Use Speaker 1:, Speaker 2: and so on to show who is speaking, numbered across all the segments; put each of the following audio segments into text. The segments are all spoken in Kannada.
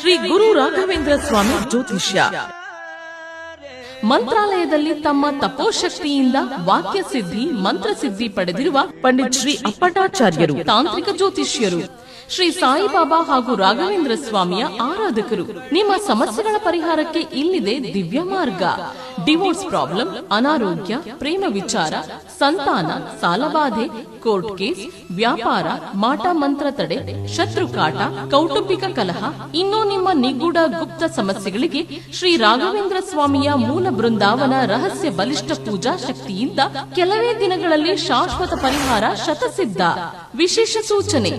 Speaker 1: ಶ್ರೀ ಗುರು ರಾಘವೇಂದ್ರ ಸ್ವಾಮಿ ಜ್ಯೋತಿಷ್ಯ. ಮಂತ್ರಾಲಯದಲ್ಲಿ ತಮ್ಮ ತಪೋಶಕ್ತಿಯಿಂದ ವಾಕ್ಯ ಸಿದ್ಧಿ ಮಂತ್ರಸಿದ್ಧಿ ಪಡೆದಿರುವ ಪಂಡಿತ್ ಶ್ರೀ ಅಪ್ಪಟಾಚಾರ್ಯರು, ತಾಂತ್ರಿಕ ಜ್ಯೋತಿಷ್ಯರು, ಶ್ರೀ ಸಾಯಿಬಾಬಾ ಹಾಗೂ ರಾಘವೇಂದ್ರ ಸ್ವಾಮಿಯ ಆರಾಧಕರು. ನಿಮ್ಮ ಸಮಸ್ಯೆಗಳ ಪರಿಹಾರಕ್ಕೆ ಇಲ್ಲಿದೆ ದಿವ್ಯ ಮಾರ್ಗ. ಡಿವೋರ್ಸ್ ಪ್ರಾಬ್ಲಮ್, ಅನಾರೋಗ್ಯ, ಪ್ರೇಮ ವಿಚಾರ, ಸಂತಾನ, ಸಾಲಬಾಧೆ, ಕೋರ್ಟ್ ಕೇಸ್, ವ್ಯಾಪಾರ, ಮಾಟ ಮಂತ್ರ ತಡೆ, ಶತ್ರುಕಾಟ, ಕೌಟುಂಬಿಕ ಕಲಹ, ಇನ್ನೂ ನಿಮ್ಮ ನಿಗೂಢ ಗುಪ್ತ ಸಮಸ್ಯೆಗಳಿಗೆ ಶ್ರೀ ರಾಘವೇಂದ್ರ ಸ್ವಾಮಿಯ ಮೂಲ ಬೃಂದಾವನ ರಹಸ್ಯ ಬಲಿಷ್ಠ ಪೂಜಾ ಶಕ್ತಿಯಿಂದ ಕೆಲವೇ ದಿನಗಳಲ್ಲಿ ಶಾಶ್ವತ ಪರಿಹಾರ ಶತಸಿದ್ಧ. ವಿಶೇಷ ಸೂಚನೆ: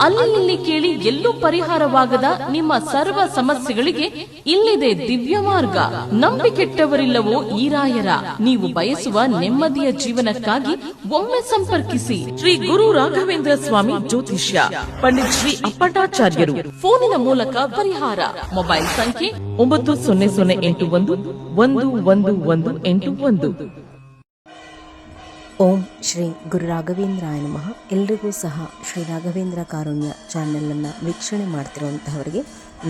Speaker 1: ಅಲ್ಲಿ ಇಲ್ಲಿ ಕೇಳಿ ಎಲ್ಲೂ ಪರಿಹಾರವಾಗದ ನಿಮ್ಮ ಸರ್ವ ಸಮಸ್ಯೆಗಳಿಗೆ ಇಲ್ಲಿದೆ ದಿವ್ಯ ಮಾರ್ಗ. ನಂಬಿಕೆಟ್ಟವರಿಲ್ಲವೋ ಈ ರಾಯರ. ನೀವು ಬಯಸುವ ನೆಮ್ಮದಿಯ ಜೀವನಕ್ಕಾಗಿ ಒಮ್ಮೆ ಸಂಪರ್ಕಿಸಿ. ಶ್ರೀ ಗುರು ರಾಘವೇಂದ್ರ ಸ್ವಾಮಿ ಜ್ಯೋತಿಷ್ಯ, ಪಂಡಿತ್ ಶ್ರೀ ಅಪ್ಪಟಾಚಾರ್ಯರು. ಫೋನಿನ ಮೂಲಕ ಪರಿಹಾರ. ಮೊಬೈಲ್ ಸಂಖ್ಯೆ 9008111181.
Speaker 2: ಓಂ ಶ್ರೀ ಗುರು ರಾಘವೇಂದ್ರಾಯ ನಮಃ. ಎಲ್ರಿಗೂ ಸಹ ಶ್ರೀ ರಾಘವೇಂದ್ರ ಕಾರುಣ್ಯ ಚಾನೆಲನ್ನು ವೀಕ್ಷಣೆ ಮಾಡ್ತಿರುವಂತಹವರಿಗೆ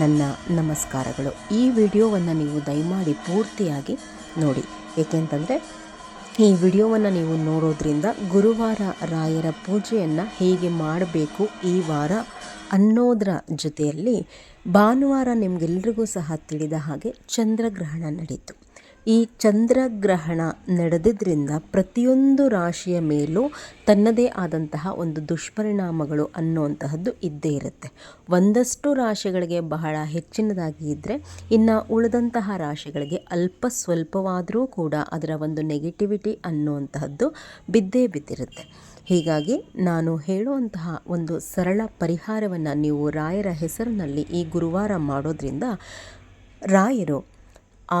Speaker 2: ನನ್ನ ನಮಸ್ಕಾರಗಳು. ಈ ವಿಡಿಯೋವನ್ನು ನೀವು ದಯಮಾಡಿ ಪೂರ್ತಿಯಾಗಿ ನೋಡಿ. ಏಕೆಂತಂದರೆ ಈ ವಿಡಿಯೋವನ್ನು ನೀವು ನೋಡೋದ್ರಿಂದ ಗುರುವಾರ ರಾಯರ ಪೂಜೆಯನ್ನು ಹೇಗೆ ಮಾಡಬೇಕು ಈ ವಾರ ಅನ್ನೋದರ ಜೊತೆಯಲ್ಲಿ ಭಾನುವಾರ ನಿಮಗೆಲ್ರಿಗೂ ಸಹ ತಿಳಿದ ಹಾಗೆ ಚಂದ್ರಗ್ರಹಣ ನಡೀತು. ಈ ಚಂದ್ರಗ್ರಹಣ ನಡೆದಿದ್ದರಿಂದ ಪ್ರತಿಯೊಂದು ರಾಶಿಯ ಮೇಲೂ ತನ್ನದೇ ಆದಂತಹ ಒಂದು ದುಷ್ಪರಿಣಾಮಗಳು ಅನ್ನುವಂತಹದ್ದು ಇದ್ದೇ ಇರುತ್ತೆ. ಒಂದಷ್ಟು ರಾಶಿಗಳಿಗೆ ಬಹಳ ಹೆಚ್ಚಿನದಾಗಿ ಇದ್ದರೆ, ಇನ್ನು ಉಳಿದಂತಹ ರಾಶಿಗಳಿಗೆ ಅಲ್ಪ ಸ್ವಲ್ಪವಾದರೂ ಕೂಡ ಅದರ ಒಂದು ನೆಗೆಟಿವಿಟಿ ಅನ್ನುವಂತಹದ್ದು ಬಿದ್ದೇ ಬಿದ್ದಿರುತ್ತೆ. ಹೀಗಾಗಿ ನಾನು ಹೇಳುವಂತಹ ಒಂದು ಸರಳ ಪರಿಹಾರವನ್ನು ನೀವು ರಾಯರ ಹೆಸರಿನಲ್ಲಿ ಈ ಗುರುವಾರ ಮಾಡೋದ್ರಿಂದ ರಾಯರು ಆ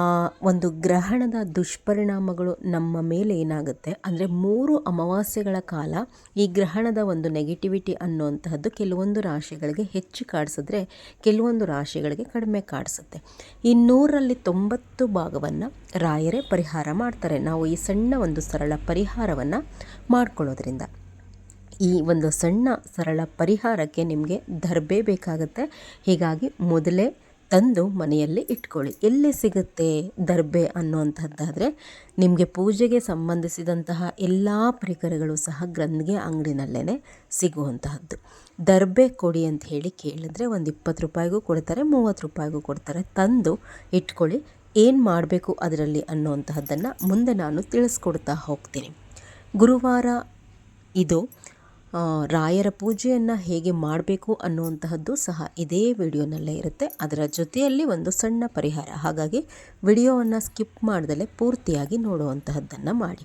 Speaker 2: ಒಂದು ಗ್ರಹಣದ ದುಷ್ಪರಿಣಾಮಗಳು ನಮ್ಮ ಮೇಲೆ ಏನಾಗುತ್ತೆ ಅಂದರೆ 3 ಅಮಾವಾಸ್ಯೆಗಳ ಕಾಲ ಈ ಗ್ರಹಣದ ಒಂದು ನೆಗೆಟಿವಿಟಿ ಅನ್ನುವಂತಹದ್ದು ಕೆಲವೊಂದು ರಾಶಿಗಳಿಗೆ ಹೆಚ್ಚು ಕಾಡಿಸಿದ್ರೆ ಕೆಲವೊಂದು ರಾಶಿಗಳಿಗೆ ಕಡಿಮೆ ಕಾಡಿಸುತ್ತೆ. ಈ 100ರಲ್ಲಿ 90 ಭಾಗವನ್ನು ರಾಯರೇ ಪರಿಹಾರ ಮಾಡ್ತಾರೆ. ನಾವು ಈ ಸಣ್ಣ ಒಂದು ಸರಳ ಪರಿಹಾರವನ್ನು ಮಾಡ್ಕೊಳ್ಳೋದ್ರಿಂದ ಈ ಒಂದು ಸಣ್ಣ ಸರಳ ಪರಿಹಾರಕ್ಕೆ ನಿಮಗೆ ದರ್ಬೆ ಬೇಕಾಗುತ್ತೆ. ಹೀಗಾಗಿ ಮೊದಲೇ ತಂದು ಮನೆಯಲ್ಲಿ ಇಟ್ಕೊಳ್ಳಿ. ಎಲ್ಲಿ ಸಿಗುತ್ತೆ ದರ್ಬೆ ಅನ್ನುವಂಥದ್ದಾದರೆ ನಿಮಗೆ ಪೂಜೆಗೆ ಸಂಬಂಧಿಸಿದಂತಹ ಎಲ್ಲ ಪರಿಕರಗಳು ಸಹ ಗ್ರಂಥಿಗೆ ಅಂಗಡಿನಲ್ಲೇ ಸಿಗುವಂತಹದ್ದು. ದರ್ಬೆ ಕೊಡಿ ಅಂತ ಹೇಳಿ ಕೇಳಿದ್ರೆ ಒಂದು 20 ರೂಪಾಯಿಗೂ ಕೊಡ್ತಾರೆ, 30 ರೂಪಾಯಿಗೂ ಕೊಡ್ತಾರೆ. ತಂದು ಇಟ್ಕೊಳ್ಳಿ. ಏನು ಮಾಡಬೇಕು ಅದರಲ್ಲಿ ಅನ್ನುವಂತಹದ್ದನ್ನು ಮುಂದೆ ನಾನು ತಿಳಿಸ್ಕೊಡ್ತಾ ಹೋಗ್ತೀನಿ. ಗುರುವಾರ ಇದು ರಾಯರ ಪೂಜೆಯನ್ನು ಹೇಗೆ ಮಾಡಬೇಕು ಅನ್ನುವಂತಹದ್ದು ಸಹ ಇದೇ ವಿಡಿಯೋನಲ್ಲೇ ಇರುತ್ತೆ. ಅದರ ಜೊತೆಯಲ್ಲಿ ಒಂದು ಸಣ್ಣ ಪರಿಹಾರ. ಹಾಗಾಗಿ ವಿಡಿಯೋವನ್ನು ಸ್ಕಿಪ್ ಮಾಡ್ದಲೇ ಪೂರ್ತಿಯಾಗಿ ನೋಡುವಂತಹದ್ದನ್ನು ಮಾಡಿ.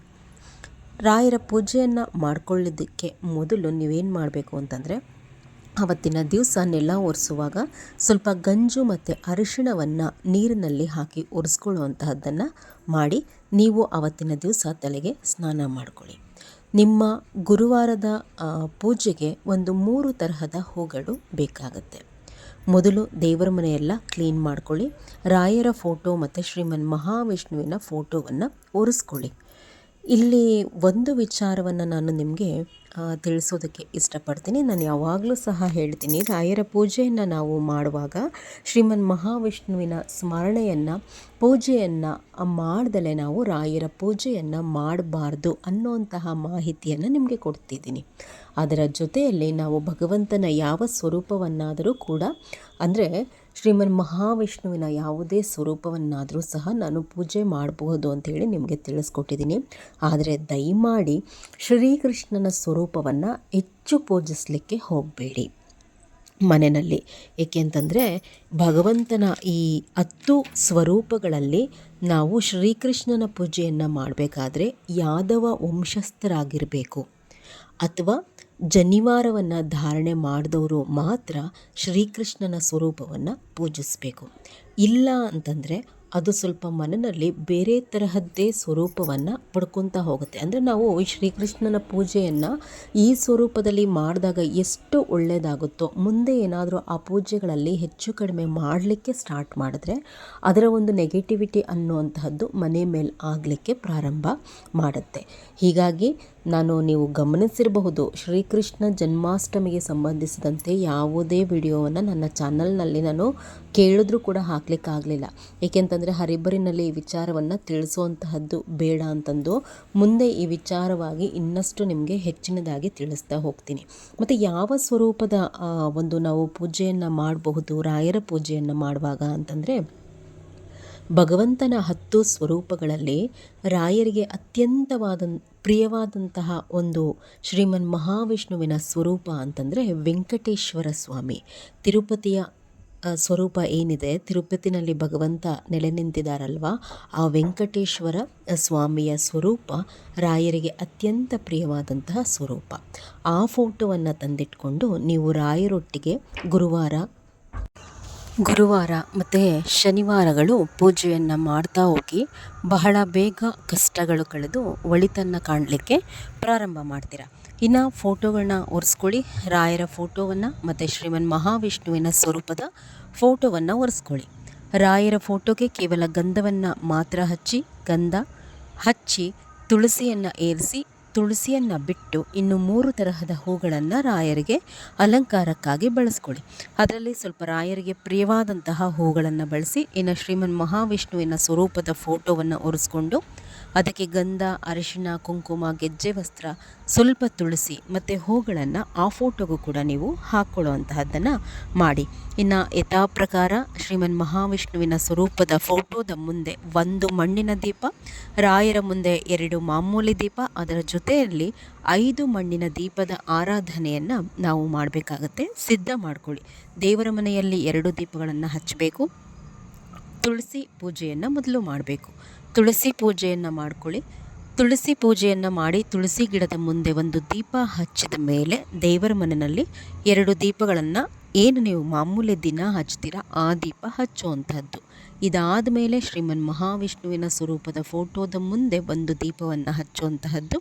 Speaker 2: ರಾಯರ ಪೂಜೆಯನ್ನು ಮಾಡ್ಕೊಳ್ಳೋದಕ್ಕೆ ಮೊದಲು ನೀವೇನು ಮಾಡಬೇಕು ಅಂತಂದರೆ, ಆವತ್ತಿನ ದಿವಸ ನೆಲ ಒರೆಸುವಾಗ ಸ್ವಲ್ಪ ಗಂಜು ಮತ್ತು ಅರಿಶಿಣವನ್ನು ನೀರಿನಲ್ಲಿ ಹಾಕಿ ಒರೆಸ್ಕೊಳ್ಳುವಂತಹದ್ದನ್ನು ಮಾಡಿ ನೀವು ಆವತ್ತಿನ ದಿವಸ ತಲೆಗೆ ಸ್ನಾನ ಮಾಡಿಕೊಳ್ಳಿ. ನಿಮ್ಮ ಗುರುವಾರದ ಪೂಜೆಗೆ ಒಂದು 3 ತರಹದ ಹೂಗಳು ಬೇಕಾಗುತ್ತೆ. ಮೊದಲು ದೇವರ ಮನೆಯೆಲ್ಲ ಕ್ಲೀನ್ ಮಾಡ್ಕೊಳ್ಳಿ. ರಾಯರ ಫೋಟೋ ಮತ್ತು ಶ್ರೀಮನ್ ಮಹಾವಿಷ್ಣುವಿನ ಫೋಟೋವನ್ನು ಒರೆಸ್ಕೊಳ್ಳಿ. ಇಲ್ಲಿ ಒಂದು ವಿಚಾರವನ್ನು ನಾನು ನಿಮಗೆ ತಿಳಿಸೋದಕ್ಕೆ ಇಷ್ಟಪಡ್ತೀನಿ. ನಾನು ಯಾವಾಗಲೂ ಸಹ ಹೇಳ್ತೀನಿ, ರಾಯರ ಪೂಜೆಯನ್ನು ನಾವು ಮಾಡುವಾಗ ಶ್ರೀಮನ್ ಮಹಾವಿಷ್ಣುವಿನ ಸ್ಮರಣೆಯನ್ನು ಪೂಜೆಯನ್ನು ಮಾಡ್ದಲೇ ನಾವು ರಾಯರ ಪೂಜೆಯನ್ನು ಮಾಡಬಾರ್ದು ಅನ್ನುವಂತಹ ಮಾಹಿತಿಯನ್ನು ನಿಮಗೆ ಕೊಡ್ತಿದ್ದೀನಿ. ಅದರ ಜೊತೆಯಲ್ಲಿ ನಾವು ಭಗವಂತನ ಯಾವ ಸ್ವರೂಪವನ್ನಾದರೂ ಕೂಡ ಅಂದರೆ ಶ್ರೀಮನ್ ಮಹಾವಿಷ್ಣುವಿನ ಯಾವುದೇ ಸ್ವರೂಪವನ್ನಾದರೂ ಸಹ ನಾನು ಪೂಜೆ ಮಾಡಬಹುದು ಅಂಥೇಳಿ ನಿಮಗೆ ತಿಳಿಸ್ಕೊಟ್ಟಿದ್ದೀನಿ. ಆದರೆ ದಯಮಾಡಿ ಶ್ರೀಕೃಷ್ಣನ ಸ್ವರೂಪವನ್ನು ಹೆಚ್ಚು ಪೂಜಿಸಲಿಕ್ಕೆ ಹೋಗಬೇಡಿ ಮನೆಯಲ್ಲಿ. ಏಕೆಂತಂದರೆ ಭಗವಂತನ ಈ 10 ಸ್ವರೂಪಗಳಲ್ಲಿ ನಾವು ಶ್ರೀಕೃಷ್ಣನ ಪೂಜೆಯನ್ನು ಮಾಡಬೇಕಾದ್ರೆ ಯಾದವ ವಂಶಸ್ಥರಾಗಿರಬೇಕು ಅಥವಾ ಜನಿವಾರವನ್ನು ಧಾರಣೆ ಮಾಡಿದವರು ಮಾತ್ರ ಶ್ರೀಕೃಷ್ಣನ ಸ್ವರೂಪವನ್ನು ಪೂಜಿಸಬೇಕು. ಇಲ್ಲ ಅಂತಂದರೆ ಅದು ಸ್ವಲ್ಪ ಮನೆಯಲ್ಲಿ ಬೇರೆ ತರಹದ್ದೇ ಸ್ವರೂಪವನ್ನು ಪಡ್ಕೊತಾ ಹೋಗುತ್ತೆ. ಅಂದರೆ ನಾವು ಶ್ರೀಕೃಷ್ಣನ ಪೂಜೆಯನ್ನು ಈ ಸ್ವರೂಪದಲ್ಲಿ ಮಾಡಿದಾಗ ಎಷ್ಟು ಒಳ್ಳೆಯದಾಗುತ್ತೋ, ಮುಂದೆ ಏನಾದರೂ ಆ ಪೂಜೆಗಳಲ್ಲಿ ಹೆಚ್ಚು ಕಡಿಮೆ ಮಾಡಲಿಕ್ಕೆ ಸ್ಟಾರ್ಟ್ ಮಾಡಿದ್ರೆ ಅದರ ಒಂದು ನೆಗೆಟಿವಿಟಿ ಅನ್ನುವಂತಹದ್ದು ಮನೆ ಮೇಲೆ ಆಗಲಿಕ್ಕೆ ಪ್ರಾರಂಭ ಮಾಡುತ್ತೆ. ಹೀಗಾಗಿ ನೀವು ಗಮನಿಸಿರಬಹುದು, ಶ್ರೀಕೃಷ್ಣ ಜನ್ಮಾಷ್ಟಮಿಗೆ ಸಂಬಂಧಿಸಿದಂತೆ ಯಾವುದೇ ವಿಡಿಯೋವನ್ನು ನನ್ನ ಚಾನಲ್ನಲ್ಲಿ ನಾನು ಕೇಳಿದ್ರೂ ಕೂಡ ಹಾಕಲಿಕ್ಕಾಗಲಿಲ್ಲ. ಏಕೆಂತಂದರೆ ಹರಿಬರಿನಲ್ಲಿ ಈ ವಿಚಾರವನ್ನು ತಿಳಿಸುವಂತಹದ್ದು ಬೇಡ ಅಂತಂದು ಮುಂದೆ ಈ ವಿಚಾರವಾಗಿ ಇನ್ನಷ್ಟು ನಿಮಗೆ ಹೆಚ್ಚಿನದಾಗಿ ತಿಳಿಸ್ತಾ ಹೋಗ್ತೀನಿ. ಮತ್ತು ಯಾವ ಸ್ವರೂಪದ ನಾವು ಪೂಜೆಯನ್ನು ಮಾಡಬಹುದು ರಾಯರ ಪೂಜೆಯನ್ನು ಮಾಡುವಾಗ ಅಂತಂದರೆ, ಭಗವಂತನ 10 ಸ್ವರೂಪಗಳಲ್ಲಿ ರಾಯರಿಗೆ ಅತ್ಯಂತವಾದ ಪ್ರಿಯವಾದಂತಹ ಒಂದು ಶ್ರೀಮನ್ ಮಹಾವಿಷ್ಣುವಿನ ಸ್ವರೂಪ ಅಂತಂದರೆ ವೆಂಕಟೇಶ್ವರ ಸ್ವಾಮಿ. ತಿರುಪತಿಯ ಸ್ವರೂಪ ಏನಿದೆ, ತಿರುಪತಿನಲ್ಲಿ ಭಗವಂತ ನೆಲೆ ನಿಂತಿದ್ದಾರಲ್ವ, ಆ ವೆಂಕಟೇಶ್ವರ ಸ್ವಾಮಿಯ ಸ್ವರೂಪ ರಾಯರಿಗೆ ಅತ್ಯಂತ ಪ್ರಿಯವಾದಂತಹ ಸ್ವರೂಪ. ಆ ಫೋಟೋವನ್ನು ತಂದಿಟ್ಕೊಂಡು ನೀವು ರಾಯರೊಟ್ಟಿಗೆ ಗುರುವಾರ ಮತ್ತು ಶನಿವಾರಗಳು ಪೂಜೆಯನ್ನು ಮಾಡ್ತಾ ಹೋಗಿ ಬಹಳ ಬೇಗ ಕಷ್ಟಗಳು ಕಳೆದು ಒಳಿತನ್ನು ಕಾಣಲಿಕ್ಕೆ ಪ್ರಾರಂಭ ಮಾಡ್ತೀರಾ. ಇನ್ನು ಫೋಟೋಗಳನ್ನ ಒರೆಸ್ಕೊಳ್ಳಿ, ರಾಯರ ಫೋಟೋವನ್ನು ಮತ್ತು ಶ್ರೀಮನ್ ಮಹಾವಿಷ್ಣುವಿನ ಸ್ವರೂಪದ ಫೋಟೋವನ್ನು ಒರೆಸ್ಕೊಳ್ಳಿ. ರಾಯರ ಫೋಟೋಗೆ ಕೇವಲ ಗಂಧವನ್ನು ಮಾತ್ರ ಹಚ್ಚಿ ತುಳಸಿಯನ್ನು ಏರಿಸಿ, ತುಳಸಿಯನ್ನು ಬಿಟ್ಟು ಇನ್ನು 3 ತರಹದ ಹೂಗಳನ್ನು ರಾಯರಿಗೆ ಅಲಂಕಾರಕ್ಕಾಗಿ ಬಳಸ್ಕೊಳ್ಳಿ. ಅದರಲ್ಲಿ ಸ್ವಲ್ಪ ರಾಯರಿಗೆ ಪ್ರಿಯವಾದಂತಹ ಹೂಗಳನ್ನು ಬಳಸಿ, ಇನ್ನು ಶ್ರೀಮನ್ ಮಹಾವಿಷ್ಣುವಿನ ಸ್ವರೂಪದ ಫೋಟೋವನ್ನು ಒರೆಸ್ಕೊಂಡು ಅದಕ್ಕೆ ಗಂಧ, ಅರಿಶಿಣ, ಕುಂಕುಮ, ಗೆಜ್ಜೆ ವಸ್ತ್ರ, ಸ್ವಲ್ಪ ತುಳಸಿ ಮತ್ತು ಹೂಗಳನ್ನು ಆ ಫೋಟೋಗೂ ಕೂಡ ನೀವು ಹಾಕ್ಕೊಳ್ಳುವಂತಹದ್ದನ್ನು ಮಾಡಿ. ಇನ್ನು ಯಥಾ ಪ್ರಕಾರ ಶ್ರೀಮನ್ ಮಹಾವಿಷ್ಣುವಿನ ಸ್ವರೂಪದ ಫೋಟೋದ ಮುಂದೆ 1 ಮಣ್ಣಿನ ದೀಪ, ರಾಯರ ಮುಂದೆ 2 ಮಾಮೂಲಿ ದೀಪ, ಅದರ ಜೊತೆಯಲ್ಲಿ 5 ಮಣ್ಣಿನ ದೀಪದ ಆರಾಧನೆಯನ್ನು ನಾವು ಮಾಡಬೇಕಾಗತ್ತೆ. ಸಿದ್ಧ ಮಾಡ್ಕೊಳ್ಳಿ. ದೇವರ ಮನೆಯಲ್ಲಿ 2 ದೀಪಗಳನ್ನು ಹಚ್ಚಬೇಕು. ತುಳಸಿ ಪೂಜೆಯನ್ನು ಮೊದಲು ಮಾಡಬೇಕು. ತುಳಸಿ ಪೂಜೆಯನ್ನು ಮಾಡ್ಕೊಳ್ಳಿ. ತುಳಸಿ ಪೂಜೆಯನ್ನು ಮಾಡಿ ತುಳಸಿ ಗಿಡದ ಮುಂದೆ 1 ದೀಪ ಹಚ್ಚಿದ ಮೇಲೆ ದೇವರ ಮನೆಯಲ್ಲಿ 2 ದೀಪಗಳನ್ನು ಏನು ನೀವು ಮಾಮೂಲಿ ದಿನ ಹಚ್ತೀರಾ ಆ ದೀಪ ಹಚ್ಚುವಂಥದ್ದು. ಇದಾದ ಮೇಲೆ ಶ್ರೀಮನ್ ಮಹಾವಿಷ್ಣುವಿನ ಸ್ವರೂಪದ ಫೋಟೋದ ಮುಂದೆ 1 ದೀಪವನ್ನು ಹಚ್ಚುವಂತಹದ್ದು.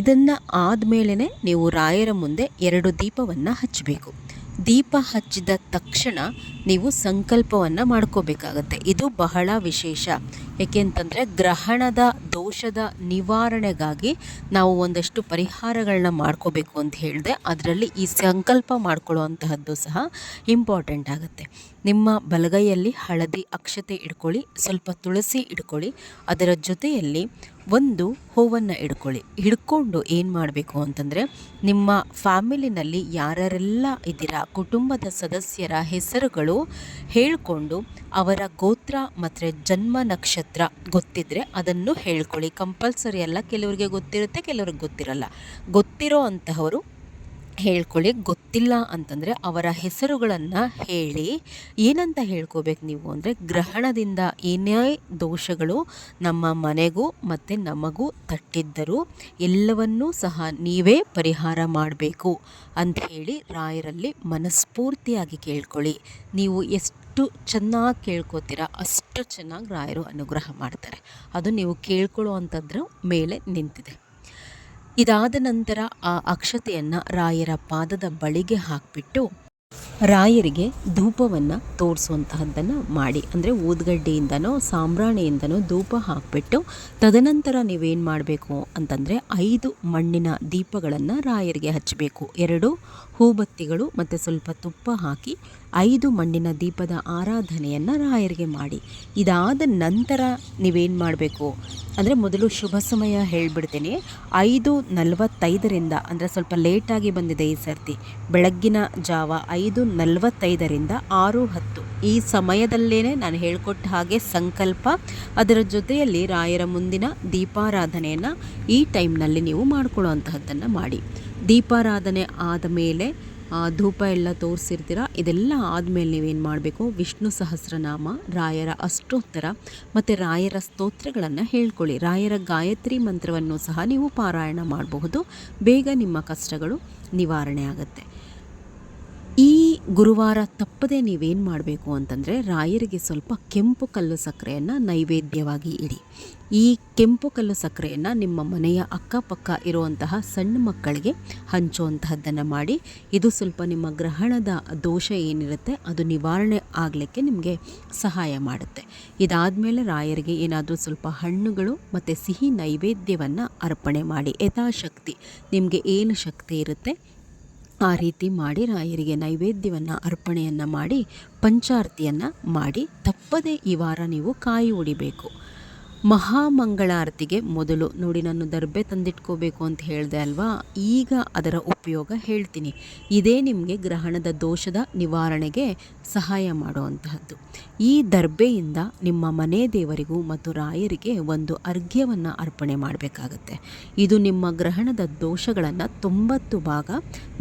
Speaker 2: ಇದನ್ನು ಆದಮೇಲೆ ನೀವು ರಾಯರ ಮುಂದೆ 2 ದೀಪವನ್ನು ಹಚ್ಚಬೇಕು. ದೀಪ ಹಚ್ಚಿದ ತಕ್ಷಣ ನೀವು ಸಂಕಲ್ಪವನ್ನು ಮಾಡ್ಕೋಬೇಕಾಗತ್ತೆ. ಇದು ಬಹಳ ವಿಶೇಷ. ಏಕೆಂತಂದರೆ ಗ್ರಹಣದ ದೋಷದ ನಿವಾರಣೆಗಾಗಿ ನಾವು ಒಂದಷ್ಟು ಪರಿಹಾರಗಳನ್ನ ಮಾಡ್ಕೋಬೇಕು ಅಂತ ಹೇಳಿದೆ. ಅದರಲ್ಲಿ ಈ ಸಂಕಲ್ಪ ಮಾಡ್ಕೊಳ್ಳುವಂತಹದ್ದು ಸಹ ಇಂಪಾರ್ಟೆಂಟ್ ಆಗುತ್ತೆ. ನಿಮ್ಮ ಬಲಗೈಯಲ್ಲಿ ಹಳದಿ ಅಕ್ಷತೆ ಇಡ್ಕೊಳ್ಳಿ, ಸ್ವಲ್ಪ ತುಳಸಿ ಇಡ್ಕೊಳ್ಳಿ, ಅದರ ಜೊತೆಯಲ್ಲಿ 1 ಹೂವನ್ನು ಹಿಡ್ಕೊಂಡು ಏನು ಮಾಡಬೇಕು ಅಂತಂದರೆ, ನಿಮ್ಮ ಫ್ಯಾಮಿಲಿನಲ್ಲಿ ಯಾರೆಲ್ಲ ಇದ್ದೀರಾ ಕುಟುಂಬದ ಸದಸ್ಯರ ಹೆಸರುಗಳು ಹೇಳ್ಕೊಂಡು ಅವರ ಗೋತ್ರ ಮತ್ತು ಜನ್ಮ ನಕ್ಷತ್ರ ಗೊತ್ತಿದ್ದರೆ ಅದನ್ನು ಹೇಳ್ಕೊಳ್ಳಿ. ಕಂಪಲ್ಸರಿ ಅಲ್ಲ, ಕೆಲವರಿಗೆ ಗೊತ್ತಿರುತ್ತೆ, ಕೆಲವ್ರಿಗೆ ಗೊತ್ತಿರಲ್ಲ. ಗೊತ್ತಿರೋ ಅಂತಹವರು ಹೇಳ್ಕೊಳ್ಳಿ. ಗೊತ್ತಿಲ್ಲ ಅಂತಂದರೆ ಅವರ ಹೆಸರುಗಳನ್ನು ಹೇಳಿ. ಏನಂತ ಹೇಳ್ಕೋಬೇಕು ನೀವು ಅಂದರೆ, ಗ್ರಹಣದಿಂದ ಏನೇ ದೋಷಗಳು ನಮ್ಮ ಮನೆಗೂ ಮತ್ತು ನಮಗೂ ತಟ್ಟಿದ್ದರೂ ಎಲ್ಲವನ್ನೂ ಸಹ ನೀವೇ ಪರಿಹಾರ ಮಾಡಬೇಕು ಅಂತ ಹೇಳಿ ರಾಯರಲ್ಲಿ ಮನಸ್ಫೂರ್ತಿಯಾಗಿ ಕೇಳ್ಕೊಳ್ಳಿ. ನೀವು ಎಷ್ಟು ಚೆನ್ನಾಗಿ ಕೇಳ್ಕೋತೀರಾ ಅಷ್ಟು ಚೆನ್ನಾಗಿ ರಾಯರು ಅನುಗ್ರಹ ಮಾಡ್ತಾರೆ. ಅದು ನೀವು ಕೇಳ್ಕೊಳ್ಳೋ ಅಂಥದ್ರ ಮೇಲೆ ನಿಂತಿದೆ. ಇದಾದ ನಂತರ ಆ ಅಕ್ಷತೆಯನ್ನು ರಾಯರ ಪಾದದ ಬಳಿಗೆ ಹಾಕಿಬಿಟ್ಟು ರಾಯರಿಗೆ ಧೂಪವನ್ನು ತೋರಿಸುವಂತಹದ್ದನ್ನು ಮಾಡಿ. ಅಂದರೆ ಊದ್ಗಡ್ಡೆಯಿಂದನೋ ಸಾಂಬ್ರಾಣಿಯಿಂದನೋ ಧೂಪ ಹಾಕಿಬಿಟ್ಟು ತದನಂತರ ನೀವೇನು ಮಾಡಬೇಕು ಅಂತಂದರೆ 5 ಮಣ್ಣಿನ ದೀಪಗಳನ್ನು ರಾಯರಿಗೆ ಹಚ್ಚಬೇಕು. 2 ಹೂಬತ್ತಿಗಳು ಮತ್ತು ಸ್ವಲ್ಪ ತುಪ್ಪ ಹಾಕಿ 5 ಮಣ್ಣಿನ ದೀಪದ ಆರಾಧನೆಯನ್ನು ರಾಯರಿಗೆ ಮಾಡಿ. ಇದಾದ ನಂತರ ನೀವೇನು ಮಾಡಬೇಕು ಅಂದರೆ, ಮೊದಲು ಶುಭ ಸಮಯ ಹೇಳಿಬಿಡ್ತೀನಿ. 5:45ರಿಂದ ಅಂದರೆ ಸ್ವಲ್ಪ ಲೇಟಾಗಿ ಬಂದಿದೆ ಈ ಸರ್ತಿ, ಬೆಳಗ್ಗಿನ ಜಾವ 5:45ರಿಂದ 6:10 ಈ ಸಮಯದಲ್ಲೇ ನಾನು ಹೇಳಿಕೊಟ್ಟ ಹಾಗೆ ಸಂಕಲ್ಪ, ಅದರ ಜೊತೆಯಲ್ಲಿ ರಾಯರ ಮುಂದಿನ ದೀಪಾರಾಧನೆಯನ್ನು ಈ ಟೈಮ್ನಲ್ಲಿ ನೀವು ಮಾಡ್ಕೊಳ್ಳುವಂತಹದ್ದನ್ನು ಮಾಡಿ. ದೀಪಾರಾಧನೆ ಆದ ಮೇಲೆ ಧೂಪ ಎಲ್ಲ ತೋರಿಸಿರ್ತೀರ. ಇದೆಲ್ಲ ಆದಮೇಲೆ ನೀವೇನು ಮಾಡಬೇಕು, ವಿಷ್ಣು ಸಹಸ್ರನಾಮ, ರಾಯರ ಅಷ್ಟೋತ್ತರ ಮತ್ತು ರಾಯರ ಸ್ತೋತ್ರಗಳನ್ನು ಹೇಳ್ಕೊಳ್ಳಿ. ರಾಯರ ಗಾಯತ್ರಿ ಮಂತ್ರವನ್ನು ಸಹ ನೀವು ಪಾರಾಯಣ ಮಾಡಬಹುದು. ಬೇಗ ನಿಮ್ಮ ಕಷ್ಟಗಳು ನಿವಾರಣೆ ಆಗುತ್ತೆ. ಈ ಗುರುವಾರ ತಪ್ಪದೆ ನೀವೇನು ಮಾಡಬೇಕು ಅಂತಂದರೆ ರಾಯರಿಗೆ ಸ್ವಲ್ಪ ಕೆಂಪು ಕಲ್ಲು ಸಕ್ಕರೆಯನ್ನು ನೈವೇದ್ಯವಾಗಿ ಇಡಿ. ಈ ಕೆಂಪು ಕಲ್ಲು ಸಕ್ಕರೆಯನ್ನು ನಿಮ್ಮ ಮನೆಯ ಅಕ್ಕಪಕ್ಕ ಇರುವಂತಹ ಸಣ್ಣ ಮಕ್ಕಳಿಗೆ ಹಂಚುವಂತಹದ್ದನ್ನು ಮಾಡಿ. ಇದು ಸ್ವಲ್ಪ ನಿಮ್ಮ ಗ್ರಹಣದ ದೋಷ ಏನಿರುತ್ತೆ ಅದು ನಿವಾರಣೆ ಆಗಲಿಕ್ಕೆ ನಿಮಗೆ ಸಹಾಯ ಮಾಡುತ್ತೆ. ಇದಾದಮೇಲೆ ರಾಯರಿಗೆ ಏನಾದರೂ ಸ್ವಲ್ಪ ಹಣ್ಣುಗಳು ಮತ್ತು ಸಿಹಿ ನೈವೇದ್ಯವನ್ನು ಅರ್ಪಣೆ ಮಾಡಿ. ಯಥಾಶಕ್ತಿ ನಿಮಗೆ ಏನು ಶಕ್ತಿ ಇರುತ್ತೆ ಆ ರೀತಿ ಮಾಡಿ ರಾಯರಿಗೆ ನೈವೇದ್ಯವನ್ನು ಅರ್ಪಣೆಯನ್ನು ಮಾಡಿ ಪಂಚಾರತಿಯನ್ನು ಮಾಡಿ. ತಪ್ಪದೆ ಈ ವಾರ ನೀವು ಕಾಯಿ ಉಡಿಬೇಕು. ಮಹಾಮಂಗಳಾರತಿಗೆ ಮೊದಲು ನೋಡಿ, ನಾನು ದರ್ಬೆ ತಂದಿಟ್ಕೋಬೇಕು ಅಂತ ಹೇಳಿದೆ ಅಲ್ವಾ, ಈಗ ಅದರ ಉಪಯೋಗ ಹೇಳ್ತೀನಿ. ಇದೇ ನಿಮಗೆ ಗ್ರಹಣದ ದೋಷದ ನಿವಾರಣೆಗೆ ಸಹಾಯ ಮಾಡುವಂತಹದ್ದು. ಈ ದರ್ಬೆಯಿಂದ ನಿಮ್ಮ ಮನೆ ದೇವರಿಗೂ ಮತ್ತು ರಾಯರಿಗೆ ಒಂದು ಅರ್ಘ್ಯವನ್ನು ಅರ್ಪಣೆ ಮಾಡಬೇಕಾಗತ್ತೆ. ಇದು ನಿಮ್ಮ ಗ್ರಹಣದ ದೋಷಗಳನ್ನು 90 ಭಾಗ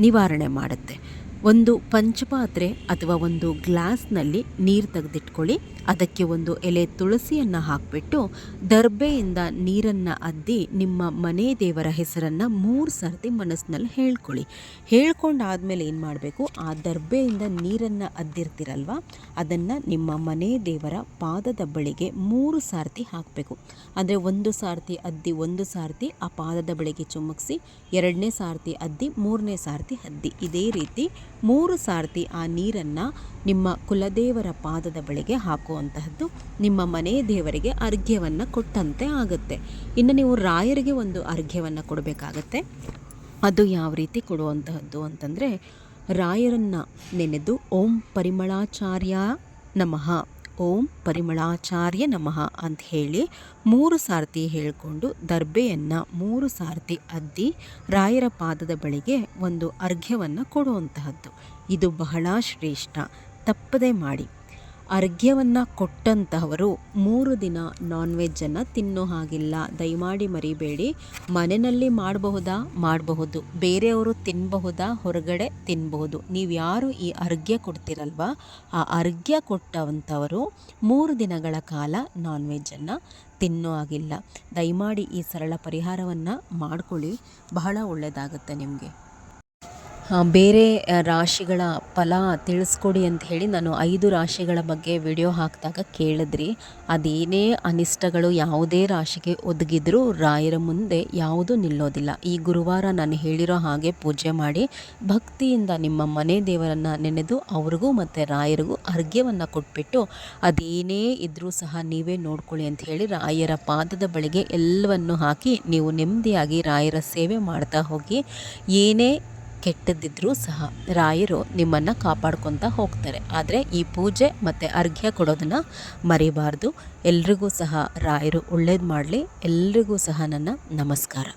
Speaker 2: ನಿವಾರಣೆ ಮಾಡುತ್ತೆ. ಒಂದು ಪಂಚಪಾತ್ರೆ ಅಥವಾ ಒಂದು ಗ್ಲಾಸ್ನಲ್ಲಿ ನೀರು ತೆಗೆದಿಟ್ಕೊಳ್ಳಿ. ಅದಕ್ಕೆ ಒಂದು ಎಲೆ ತುಳಸಿಯನ್ನು ಹಾಕಿಬಿಟ್ಟು ದರ್ಬೆಯಿಂದ ನೀರನ್ನು ಅದ್ದಿ ನಿಮ್ಮ ಮನೆ ದೇವರ ಹೆಸರನ್ನು 3 ಸರ್ತಿ ಮನಸ್ಸಿನಲ್ಲಿ ಹೇಳ್ಕೊಳ್ಳಿ. ಹೇಳ್ಕೊಂಡಾದಮೇಲೆ ಏನು ಮಾಡಬೇಕು, ಆ ದರ್ಬೆಯಿಂದ ನೀರನ್ನು ಅದ್ದಿರ್ತಿರಲ್ವ ಅದನ್ನು ನಿಮ್ಮ ಮನೆ ದೇವರ ಪಾದದ ಬಳಿಗೆ 3 ಸಾರ್ತಿ ಹಾಕಬೇಕು. ಅಂದರೆ 1 ಸಾರ್ತಿ ಅದ್ದಿ 1 ಸಾರ್ತಿ ಆ ಪಾದದ ಬಳಿಗೆ ಚುಮುಕಿಸಿ, 2ನೇ ಸಾರ್ತಿ ಅದ್ದಿ 3ನೇ ಸಾರ್ತಿ ಅದ್ದಿ. ಇದೇ ರೀತಿ 3 ಸಾರ್ತಿ ಆ ನೀರನ್ನು ನಿಮ್ಮ ಕುಲದೇವರ ಪಾದದ ಬಳಿಗೆ ಹಾಕುವಂತಹದ್ದು ನಿಮ್ಮ ಮನೆ ದೇವರಿಗೆ ಅರ್ಘ್ಯವನ್ನು ಕೊಟ್ಟಂತೆ ಆಗುತ್ತೆ. ಇನ್ನು ನೀವು ರಾಯರಿಗೆ ಒಂದು ಅರ್ಘ್ಯವನ್ನು ಕೊಡಬೇಕಾಗತ್ತೆ. ಅದು ಯಾವ ರೀತಿ ಕೊಡುವಂತಹದ್ದು ಅಂತಂದರೆ, ರಾಯರನ್ನು ನೆನೆದು ಓಂ ಪರಿಮಳಾಚಾರ್ಯ ನಮಃ, ಓಂ ಪರಿಮಳಾಚಾರ್ಯ ನಮಃ ಅಂತ ಹೇಳಿ 3 ಸಾರ್ತಿ ಹೇಳಿಕೊಂಡು ದರ್ಬೆಯನ್ನು 3 ಸಾರ್ತಿ ಅದ್ದಿ ರಾಯರ ಪಾದದ ಬಳಿಗೆ ಒಂದು ಅರ್ಘ್ಯವನ್ನು ಕೊಡುವಂತಹದ್ದು. ಇದು ಬಹಳ ಶ್ರೇಷ್ಠ, ತಪ್ಪದೇ ಮಾಡಿ. ಅರ್ಘ್ಯವನ್ನು ಕೊಟ್ಟಂತಹವರು 3 ದಿನ ನಾನ್ ವೆಜ್ಜನ್ನು ತಿನ್ನೋ ಹಾಗಿಲ್ಲ. ದಯಮಾಡಿ ಮರಿಬೇಡಿ. ಮನೆಯಲ್ಲಿ ಮಾಡಬಹುದು, ಬೇರೆಯವರು ತಿನ್ನಬಹುದಾ, ಹೊರಗಡೆ ತಿನ್ನಬಹುದು. ನೀವು ಯಾರು ಈ ಅರ್ಘ್ಯ ಕೊಡ್ತಿರಲ್ವ ಆ ಅರ್ಘ್ಯ ಕೊಟ್ಟಂಥವರು 3 ದಿನಗಳ ಕಾಲ ನಾನ್ ವೆಜ್ಜನ್ನು ತಿನ್ನೋ ಹಾಗಿಲ್ಲ. ದಯಮಾಡಿ ಈ ಸರಳ ಪರಿಹಾರವನ್ನು ಮಾಡ್ಕೊಳ್ಳಿ, ಬಹಳ ಒಳ್ಳೆಯದಾಗುತ್ತೆ ನಿಮಗೆ. ಬೇರೆ ರಾಶಿಗಳ ಫಲ ತಿಳಿಸ್ಕೊಡಿ ಅಂತ ಹೇಳಿ ನಾನು 5 ರಾಶಿಗಳ ಬಗ್ಗೆ ವಿಡಿಯೋ ಹಾಕಿದಾಗ ಕೇಳಿದ್ರಿ. ಅದೇನೇ ಅನಿಷ್ಟಗಳು ಯಾವುದೇ ರಾಶಿಗೆ ಒದಗಿದ್ರೂ ರಾಯರ ಮುಂದೆ ಯಾವುದೂ ನಿಲ್ಲೋದಿಲ್ಲ. ಈ ಗುರುವಾರ ನಾನು ಹೇಳಿರೋ ಹಾಗೆ ಪೂಜೆ ಮಾಡಿ ಭಕ್ತಿಯಿಂದ ನಿಮ್ಮ ಮನೆ ದೇವರನ್ನು ನೆನೆದು ಅವ್ರಿಗೂ ಮತ್ತು ರಾಯರಿಗೂ ಅರ್ಘ್ಯವನ್ನು ಕೊಟ್ಬಿಟ್ಟು ಅದೇನೇ ಇದ್ದರೂ ಸಹ ನೀವೇ ನೋಡ್ಕೊಳ್ಳಿ ಅಂತ ಹೇಳಿ ರಾಯರ ಪಾದದ ಬಳಿಗೆ ಎಲ್ಲವನ್ನು ಹಾಕಿ ನೀವು ನೆಮ್ಮದಿಯಾಗಿ ರಾಯರ ಸೇವೆ ಮಾಡ್ತಾ ಹೋಗಿ. ಏನೇ ಕೆಟ್ಟದ್ದಿದ್ರೂ ಸಹ ರಾಯರು ನಿಮ್ಮನ್ನು ಕಾಪಾಡ್ಕೊತಾ ಹೋಗ್ತಾರೆ. ಆದರೆ ಈ ಪೂಜೆ ಮತ್ತು ಅರ್ಘ್ಯ ಕೊಡೋದನ್ನು ಮರಿಬಾರ್ದು. ಎಲ್ರಿಗೂ ಸಹ ರಾಯರು ಒಳ್ಳೇದು ಮಾಡಲಿ. ಎಲ್ರಿಗೂ ಸಹ ನನ್ನ ನಮಸ್ಕಾರ.